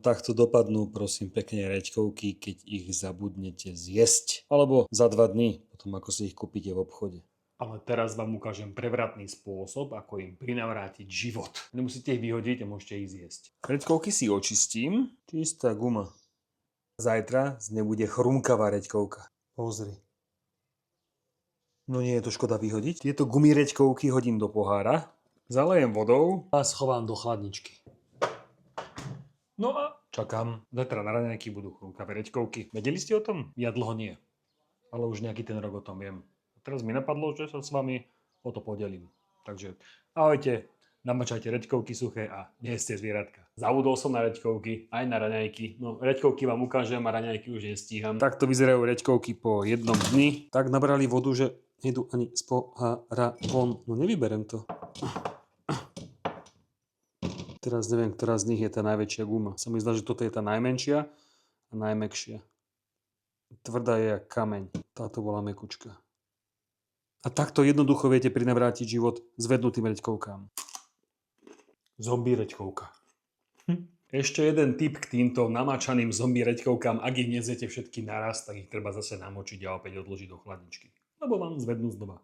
Takto dopadnú, prosím, pekne reďkovky, keď ich zabudnete zjesť. Alebo za 2 dní, potom ako si ich kúpite v obchode. Ale teraz vám ukážem prevratný spôsob, ako im prinavrátiť život. Nemusíte ich vyhodiť a môžete ich zjesť. Reďkovky si očistím. Čistá guma. Zajtra z nebude chrumkavá reďkovka. Pozri. No nie je to škoda vyhodiť. Tieto gumy reďkovky hodím do pohára, zalejem vodou a schovám do chladničky. No a čakám. Zajtra na raňajky budú chrumkavé reďkovky. Vedeli ste o tom? Ja dlho nie. Ale už nejaký ten rok o tom viem. Teraz mi napadlo, že sa s vami o to podelím. Takže ahojte, namačajte reďkovky suché a nejeste zvieratka. Zabudol som na reďkovky, aj na raňajky. No reďkovky vám ukážem a raňajky už nestíham. Takto vyzerajú reďkovky po jednom dni. Tak nabrali vodu, že nejdu ani z pohára von. No nevyberem to. Teraz neviem, ktorá z nich je tá najväčšia guma. Sa mi zdá, že toto je tá najmenšia a najmäkšia. Tvrdá je jak kameň. Táto bola mekučka. A takto jednoducho viete prinavrátiť život zvednutým reďkovkám. Zombie reďkovka. Ešte jeden tip k týmto namáčaným zombie reďkovkám. Ak ich nezjete všetky naraz, tak ich treba zase namočiť a opäť odložiť do chladničky. Lebo vám zvednú znova.